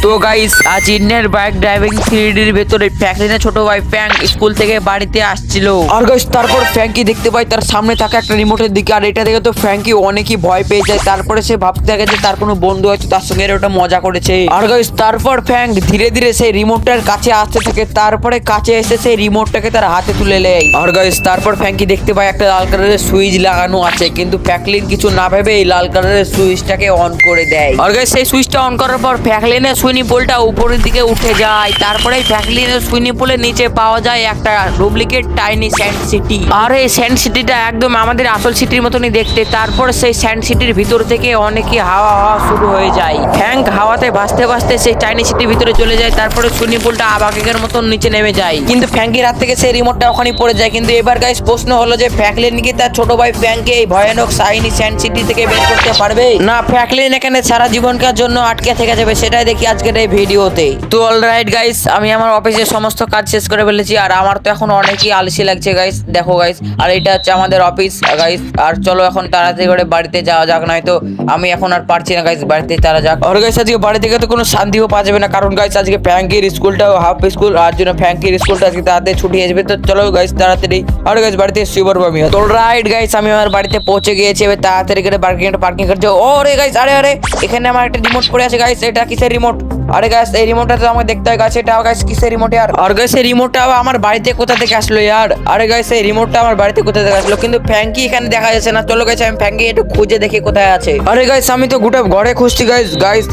তো গাইস আজ Indian bike driving 3Dর ভেতরে ফ্র্যাঙ্কলিনের ছোট ভাই ফ্র্যাঙ্ক স্কুল থেকে বাড়িতে আসছিল। আর গাইস তারপর ফ্র্যাঙ্কি দেখতে পায় তার সামনে থাকা একটা রিমোটের দিকে, আর এটা দেখে তো ফ্র্যাঙ্কি অনেকই ভয় পেয়ে যায়। তারপরে সে ভাবতে থাকে যে তার কোনো বন্ধু হয়তো তার সঙ্গে ওটা মজা করেছে। আর গাইস তারপর ফ্র্যাঙ্ক ধীরে ধীরে সেই রিমোটটার কাছে আসতে থাকে, তারপরে কাছে এসে সেই রিমোটটাকে তার হাতে তুলে নেয়। আর গাইস তারপর ফ্র্যাঙ্কি দেখতে পায় একটা লাল কালারের সুইচ লাগানো আছে, কিন্তু ফ্র্যাঙ্কলিন কিছু না ভেবে এই লাল কালারের সুইচটাকে অন করে দেয়। আর গাইস সেই সুইচটা অন করার পর ফ্র্যাঙ্কলিনের সুইমিং পুলটা উপরের দিকে উঠে যায়। তারপরে ফ্র্যাঙ্কলিনের সুইমিং পুলের নিচে পাওয়া যায় একটা ডুপ্লিকেট টাইনি স্যান্ড সিটি। আর এই স্যান্ড সিটিটা একদম আমাদের আসল সিটির মতনই দেখতে। তারপর সেই স্যান্ড সিটির ভিতর থেকে অনেকই হাওয়া শুরু হয়ে যায়। ফ্র্যাঙ্ক হাওয়াতে ভাসতে ভাসতে সেই টাইনি সিটির ভিতরে চলে যায়। তারপরে সুইমিং পুলটা আবাকের মতন নিচে নেমে যায়, কিন্তু ফ্র্যাঙ্কির হাত থেকে সেই রিমোটটা ওখানেই পড়ে যায়। কিন্তু এবার গাইস প্রশ্ন হলো যে ফ্র্যাঙ্কলিন কি তার ছোট ভাই ফ্র্যাঙ্ককে এই ভয়ানক টাইনি স্যান্ড সিটি থেকে বের করতে পারবে, না ফ্র্যাঙ্কলিন এখানে সারা জীবনকার জন্য আটকে থেকে যাবে, সেটাই দেখি আজকের এই ভিডিওতে। তো অলরাইট গাইস, আমি আমার অফিসের সমস্ত কাজ শেষ করে ফেলেছি, আর আমার তো এখন অনেকই আলসি লাগছে গাইস। দেখো গাইস, আর এটা হচ্ছে আমাদের অফিস গাইস। আর চলো এখন তাড়াতাড়ি করে বাড়িতে যাওয়া যাক, নয়তো আমি এখন আর পারছি না গাইস, বাড়িতে তারা যাক। আর গাইস আজকে বাড়ি থেকে তো কোনো শান্তিও পাওয়া যাবে না, কারণ গাইস আজকে ফ্র্যাঙ্কির স্কুলটাও হাফ স্কুল, আর জন্য ফ্র্যাঙ্কির স্কুলটা আজকে তাড়াতাড়ি ছুটি আসবে। তো চলো গাইস তাড়াতাড়ি। আর গাইস বাড়িতে সুপার পামি। তো অলরাইট গাইস, আমি আমার বাড়িতে পৌঁছে গিয়েছি। এবার তাড়াতাড়ি করে পার্কিং করছে। ওরে গাইস, আরে আরে এখানে আমার একটা রিমোট পড়ে আছে গাইস। এটা কিসের রিমোট? আরে গাইস এই রিমোটটা তো আমাকে দেখতে হয় গাইস। এটা গাইস কিসের রিমোট यार? আর গাইস এই রিমোটটা আমার বাড়িতে কোথা থেকে আসলো यार? আরে গাইস এই রিমোটটা আমার বাড়িতে কোথা থেকে আসলো, কিন্তু ফ্র্যাঙ্কি এখানে দেখা যাচ্ছে না। চলো গাইস আমি ফ্র্যাঙ্কি একটু খুঁজে দেখি কোথায় আছে। আরে গাইস আমি তো গোটা ঘরে খুঁজছি গাইস।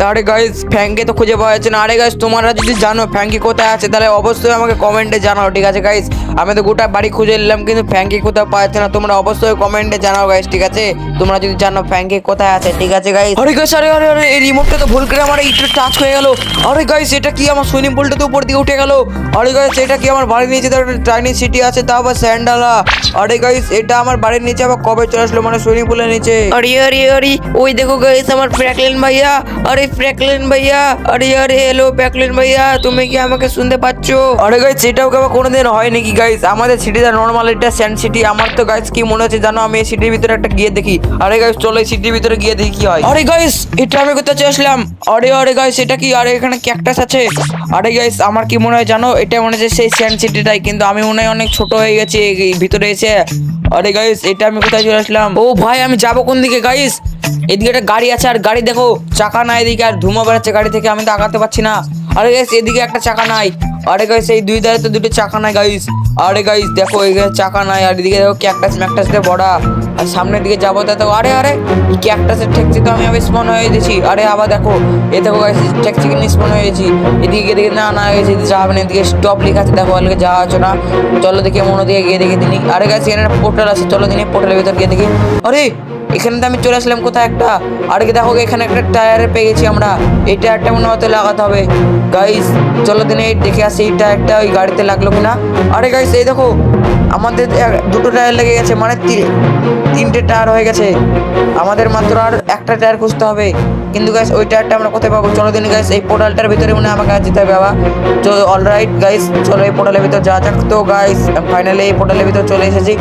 আরে গাইস ফ্র্যাঙ্কি তো খুঁজে পাওয়া যাচ্ছে না। আরে গাইস তোমরা যদি জানো ফ্র্যাঙ্কি কোথায় আছে তাহলে অবশ্যই আমাকে কমেন্টে জানাও, ঠিক আছে গাইস? আমি তো গোটা বাড়ি খুঁজে নিলাম, কিন্তু ফ্র্যাঙ্কি কোথাও পাওয়া যাচ্ছে না। তোমরা অবশ্যই কমেন্টে জানাও গাইস, ঠিক আছে? তোমরা যদি জানো ফ্র্যাঙ্কি কোথায় আছে, ঠিক আছে গাইস? আরে গাইস আরে আরে আরে এই রিমোটটা তো ভুল করে আমার এইটা টাচ হয়ে গেল। আরে গাইস এটা কি আমার সুইমিং পুলটা তো উপর দিকে উঠে গেল। আরে গাইস এটা কি আমার বাড়ির নিচে টাইনি সিটি আছে, তাও আবার স্যান্ডালা। আরে গাইস এটা আমার বাড়ির নিচে আবার কবে চলে আসলো, মানে সুইমিং পুলের নিচে? আরে আরে আরে ওই দেখো গাইস আমার ফ্র্যাঙ্কলিন ভাইয়া। আরে ফ্র্যাঙ্কলিন ভাইয়া, আরে আরে হ্যালো ফ্র্যাঙ্কলিন ভাইয়া, তুমি কি আমাকে শুনতে পাচ্ছো? আরে গাইস এটাও কি আবার কোনোদিন হয় নাকি গাইস? আমাদের সিটিটা নরমাল, এটা স্যান্ড সিটি। আমার তো গাইস কি মনে হচ্ছে জানো, আমি এই সিটির ভিতরে একটা গিয়ে দেখি। আরে গাইস চলো এই সিটির ভিতরে গিয়ে দেখি কি হয়। আরে গাইস এটা আমি কোথায় চলে আসলাম? আরে আরে গাইস এটা কি? আরে এখানে ক্যাকটাস আছে। আরে গাইস আমার কি মনে হয় জানো, এটা মনে হচ্ছে সেই স্যান্ড সিটিটাই, কিন্তু আমি মনে হয় অনেক ছোট হয়ে গেছি এই ভিতরে এসে। আরে গাইস এটা আমি কোথায় চলে আসলাম? ও ভাই আমি যাবো কোন দিকে গাইস? এদিকে একটা গাড়ি আছে, আর গাড়ি দেখো চাকা নাই এদিকে, আর ধুমো বেড়াচ্ছে গাড়ি থেকে, আমি তো আগাতে পারছি না। আরে গাইস এদিকে একটা চাকা নাই। আরে গাইস এই দুই ধারে তো দুটো চাকা নাই গাইস। আরে গাইস দেখো এখানে চাকা নাই, আর এদিকে দেখো ক্যাকটাস ম্যাকটাস দিয়ে ভরা। আর সামনের দিকে যাবো তো আরে আরে ক্যাকটাসের ঠেকছি তো আমি আবার স্পন হয়ে গেছি। আরে আবার দেখো এ দেখো গাইস ঠেকছি কিন্তু স্পন হয়ে গেছি। এদিকে দেখে না গেছি যাবে না, এদিকে স্টপ লেখা আছে দেখো, ওদিকে যাওয়া হচ্ছে না। চলো দেখি মনে দিকে গিয়ে দেখে দিনি। আরে গাইস এখানে একটা পোর্টাল আছে, চলো দিনি পোর্টালের ভিতর গিয়ে দেখি। আরে এখানে তো আমি চলে আসলাম কোথায় একটা। আর কি দেখো এখানে একটা টায়ারে পেয়ে গেছি আমরা। এই টায়ারটা মনে হতে লাগাতে হবে গাইস। চলো দিনে দেখে আসি এই টায়ারটা ওই গাড়িতে লাগলো কিনা। আরে গাইস এই দেখো আমাদের দুটো টায়ার লেগে গেছে, মানে তিনটে টায়ার হয়ে গেছে। আমাদের মাত্র আর একটা টায়ার খুঁজতে হবে, কিন্তু গাইস ওই টায়ারটা আমরা কোথায় পাবো? চলো দিন গাইস এই পোর্টালটার ভিতরে মনে আমাকে যেতে হবে বাবা। তো অলরাইট গাইস চলো এই পোর্টালের ভিতর যাওয়া যাক। তো গাইস ফাইনালি এই পোর্টালের ভিতর চলে এসেছি।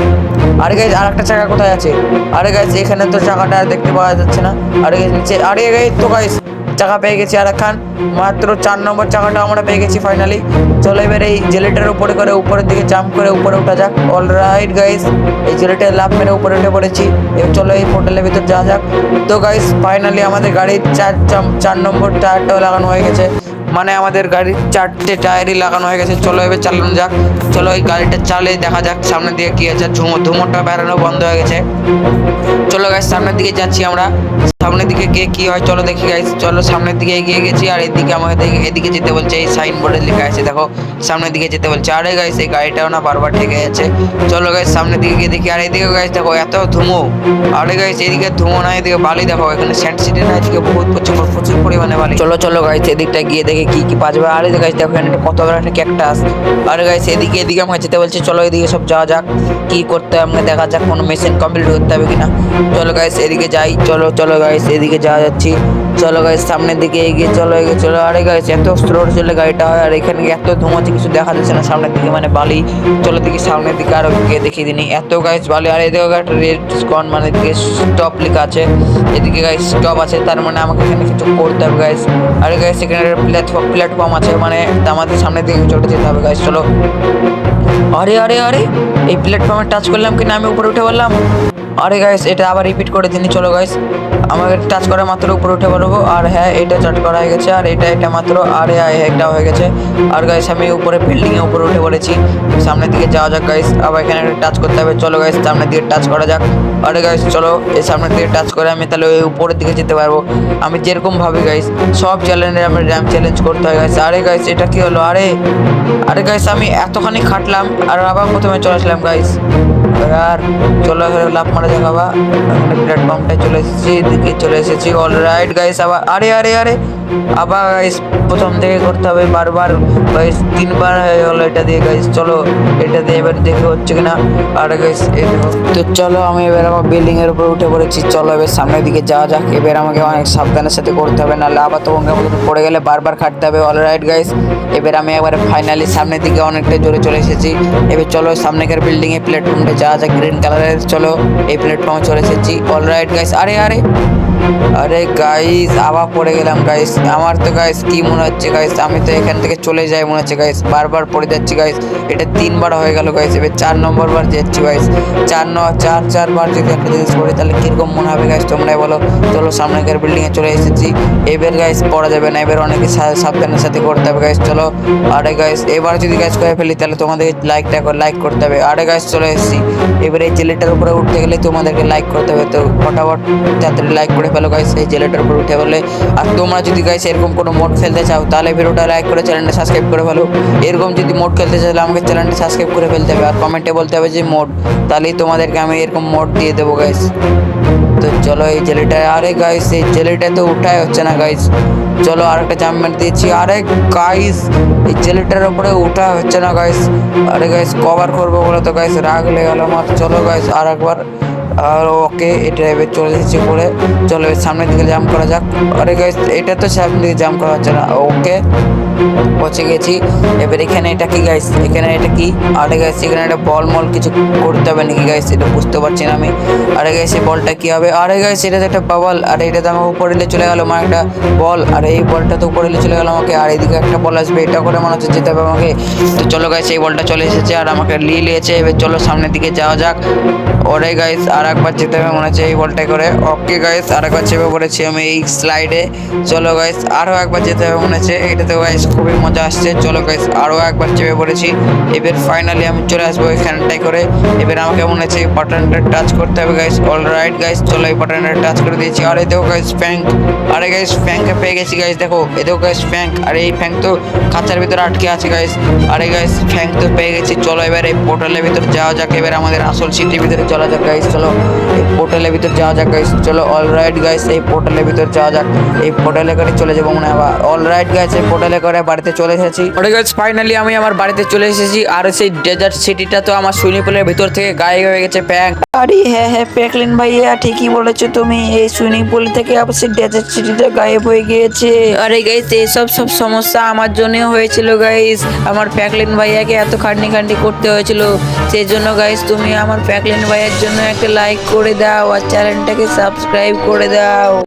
আরে গাইস আর একটা চাকা কোথায় আছে? আরে গাইস এখানে তো চাকাটা আর দেখতে পাওয়া যাচ্ছে না। আরে নিচে আরে গাইস তো গাইস চাকা পেয়ে গেছি আর একখান, মাত্র 4 নম্বর চাকাটা আমরা পেয়ে গেছি ফাইনালি। চলো এবার এই জেলেটার উপরে করে উপরের দিকে জাম্প করে উপরে উঠা যাক। অলরাইট গাইস এই জেলেটার লাফ মেরে উপরে উঠে পড়েছি। এবার চলো এই পোর্টালের ভিতর যাওয়া যাক। তো গাইস ফাইনালি আমাদের গাড়ির 4 নম্বর টায়ারটাও লাগানো হয়ে গেছে, মানে আমাদের গাড়ির 4টে টায়ারই লাগানো হয়ে গেছে। চলো এবার চালানো যাক। চলো এই গাড়িটা চালিয়ে দেখা যাক সামনের দিকে কি আছে। ধুমোটা বেরানো বন্ধ হয়ে গেছে। চলো গাইস সামনের দিকে যাচ্ছি আমরা। সামনের দিকে গিয়ে কি হয় চলো দেখি গাইস। চলো সামনের দিকে এগিয়ে গেছি, আর এদিকে আমাকে এদিকে যেতে বলছে। এই সাইন বোর্ডে লেখা আছে দেখো সামনের দিকে যেতে বলছে। আরে গাইস এই গাড়িটাও না বারবার ঠেকে যাচ্ছে। চলো গাইস সামনের দিকে গিয়ে দেখি। আর এদিকে গাইস দেখো এত ধুমো। আরে গাইস এদিকে ধুমো না, এদিকে বালি দেখো, এখানে স্যান্ড সিটি না, এদিকে প্রচুর পরিমাণে বালি। চলো গাইস এদিকটা গিয়ে দেখি কি পাওয়া যাবে। আরে গাইস দেখো এখানে কত বড় একটা ক্যাকটাস। আরে গাইস এদিকে আমাকে যেতে বলছে। চলো এদিকে সব যাওয়া যাক, কি করতে হবে আমাকে দেখা যাক, কোনো মেশিন কমপ্লিট করতে হবে কিনা। চলো গাইস এদিকে যাই। চলো গাইস এদিকে যাওয়া যাচ্ছি। চলো গাইস সামনের দিকে এগিয়ে চলো। আরে গাইস এত স্লো চলে গাড়িটা হয়, আর এখানে এত ধোঁয়াতে কিছু দেখা যাচ্ছে না সামনের দিকে, মানে বালি। চলো দেখি সামনের দিকে আরো গিয়ে দেখিয়ে দিনি, এত গাইস বালি। আর এদিকে একটা রেড স্কন মানে এদিকে স্টপ লেখা আছে, এদিকে গাইস স্টপ আছে, তার মানে আমাকে এখানে কিছু করতে হবে গাইস। আরে গাইস এখানে প্ল্যাটফর্ম আছে, মানে আমাদের সামনের দিকে চলে যেতে হবে গাইস। চলো আরে আরে আরে এই প্ল্যাটফর্মে টাচ করলাম কিনা, আমি উপরে উঠে বললাম। আরে গাইস এটা আবার রিপিট করে দিনি। চলো গাইস আমাকে টাচ করা মাত্র উপরে উঠে পারবো, আর হ্যাঁ এটা চাট করা হয়ে গেছে, আর এটা মাত্র আরে এটা হয়ে গেছে। আর গাইস আমি উপরে বিল্ডিং এ উপরে উঠে পড়েছি, সামনের দিকে যাওয়া যাক গাইস। আবার এখানে টাচ করতে হবে, চলো গাইস সামনের দিকে টাচ করা যাক। আরে গাইস চলো এই সামনের দিকে টাচ করে আমি তাহলে ওই উপরের দিকে যেতে পারবো। আমি যেরকম ভাবি গাইস সব চ্যালেঞ্জে আমি র্যাম্প চ্যালেঞ্জ করতে হয় গাইস। আরে গাইস এটা কি হলো? আরে আরে গাইস আমি এতখানি খাটলাম আর আবার প্রথমে চলে আসলাম গাইস। আর চলো লাভ মারা যাক। আবার এখানে প্ল্যাটফর্মটায় চলে এসেছি, এদিকে চলে এসেছি। অলরাইট গাইস আবার আরে আরে আরে আবার গাইস প্রথম থেকে করতে হবে বারবার গাইস, 3বার হয়ে গেলো এটা দিয়ে গাইস। চলো এটা দিয়ে এবার দেখে হচ্ছে কিনা। আর গাইস এই দেখো, তো চলো আমি এবার আমার বিল্ডিং এর উপর উঠে পড়েছি। চলো এবার সামনের দিকে যাওয়া যাক। এবার আমাকে অনেক সাবধানের সাথে করতে হবে, নাহলে আবার তো পড়ে গেলে বারবার খাটতে হবে। অলরাইট গাইস এবার আমি একবার ফাইনালি সামনের দিকে অনেকটা জোরে চলে এসেছি। এবার চলো সামনেকার বিল্ডিং এ প্ল্যাটফর্মে যাওয়া যাক, গ্রিন কালারের। চলো এই প্ল্যাটফর্মে চলে এসেছি। অলরাইট গাইস আরে আরে আরে গাইস আবার পড়ে গেলাম গাইস। আমার তো গাইস কি মনে হচ্ছে গাইস আমি তো এখান থেকে চলে যাই মনে হচ্ছে গাইস, বারবার পড়ে যাচ্ছি গাইস। এটা 3বার হয়ে গেল গাইস, এবার 4 নম্বর বার যাচ্ছি গাইস। 4বার যদি একটা জিনিস পড়ি তাহলে কিরকম মনে হবে গাইস তোমরাই বলো। চলো সামনেকার বিল্ডিং এ চলে এসেছি। এবার গাইস পড়া যাবে না, এবার অনেকে সাবধানের সাথে করতে হবে গাইস। চলো আরে গাইস এবার যদি গাইস করে ফেলি তাহলে তোমাদের লাইক করতে হবে। আরে গাইস চলে এসেছি। এবার এই জেলেটার উপরে উঠতে গেলে তোমাদেরকে লাইক করতে হবে, তো ফটাফট তাড়াতাড়ি লাইক করে ফেলো গাইস এই জেলেটার উপর উঠে বলে। আর তোমরা যদি গাইস এরকম কোনো মোড খেলতে চাও তাহলে ভিডিওটা লাইক করে চ্যানেলটা সাবস্ক্রাইব করে ফেলো। এরকম যদি মোড খেলতে চাও তাহলে আমাকে চ্যানেলটা সাবস্ক্রাইব করে ফেলতে হবে, আর কমেন্টে বলতে হবে যে মোড, তাহলেই তোমাদেরকে আমি এরকম মোড দিয়ে দেবো গাইস। তো চলো এই জেলেটা, আরে গাইস এই জেলেটা তো উঠাই হচ্ছে না গাইস। চলো আরেকটা জাম্প মেরে দিয়েছি। আরে গাইস এই জেলেটার উপরে উঠা হচ্ছে না গাইস। আরে গাইস কভার করবো বলে তো গাইস রাগ লেগে গেল আমার। চলো গাইস আর একবার। আর ওকে এটা এবার চলে এসেছি উপরে। চলো এবার সামনের দিকে জাম্প করা যাক। আরে গাইস এটা তো সামনের দিকে জাম্প করা হচ্ছে না। ওকে পৌঁছে গেছি। এবার এখানে এটা কি গাইস, এখানে এটা কি? আরে গাইস এখানে একটা বল মল কিছু করতে হবে নাকি গাইস, এটা বুঝতে পারছি না আমি। আরে গাইস এই বলটা কি হবে? আরে গাইস এটা তো একটা বাবল, আর এটা তো আমার উপরে চলে গেল আমার একটা বল, আর এই বলটা তো উপরে চলে গেল আমাকে, আর এদিকে একটা বল আসবে, এটা করে মনে হচ্ছে যেতে হবে আমাকে। তো চলো গাইস এই বলটা চলে এসেছে আর আমাকে নিয়েছে। এবার চলো সামনের দিকে যাওয়া যাক। ওরে গাইস আর একবার যেতে হবে মনে হচ্ছে এই বলটাই করে। ওকে গাইস আর একবার চেপে পড়েছি আমি এই স্লাইডে। চলো গাইস আরও একবার যেতে হবে মনে হচ্ছে, এটা তো গাইস খুবই মজা আসছে। চলো গাইস আরও একবার চেপে পড়েছি। এবার ফাইনালি আমি চলে আসবো এখানটাই করে। এবার আমাকে মনে হচ্ছে এই বাটনটা টাচ করতে হবে গাইস। অলরাইট গাইস চলো এই বাটনটা টাচ করে দিয়েছি। আরে দেখো গাইস ফ্যাঙ্ক, আরে গাইস ফ্যাঙ্কে পেয়ে গেছি গাইস। দেখো এ দেখো গাইস ফ্যাঙ্ক, আর এই ফ্যাঙ্ক তো খাঁচার ভিতরে আটকে আছে গাইস। আরে গাইস ফ্যাঙ্ক তো পেয়ে গেছি। চলো এবার এই পোর্টালের ভিতরে যাওয়া যাক। এবার আমাদের আসল সিটির ভিতরে চলা যাক গাইস। চলো এই পোর্টালের ভিতর যাওয়া যাক গাইস। চলো অলরাইট গাইস এই পোর্টালের ভিতর যাওয়া যাক। এই পোর্টালে করে চলে যাবো মনে হয়। অলরাইট গাইস এই পোর্টালে করে বাড়িতে চলে এসেছি। ওরে গাইস ফাইনালি আমি আমার বাড়িতে চলে এসেছি। আর সেই ডেজার্ট সিটিটা তো আমার সুইমিং পুলের ভিতর থেকে গায়েব হয়ে গেছে প্যাক। আরে হ্যাঁ প্যাকলিন ভাইয়া ঠিকই বলেছো তুমি, এই সুইমিং পুল থেকে আবার সেই ডেজার্ট সিটিটা গায়েব হয়ে গিয়েছে। আরে গাইস এইসব সমস্যা আমার জন্য হয়েছিল গাইস, আমার প্যাকলিন ভাইয়াকে এত খাটনি করতে হয়েছিল। সেই জন্য গাইস তুমি আমার প্যাকলিন ভাইয়ার জন্য একটা লাইক করে দাও আর চ্যানেলটাকে সাবস্ক্রাইব করে দাও।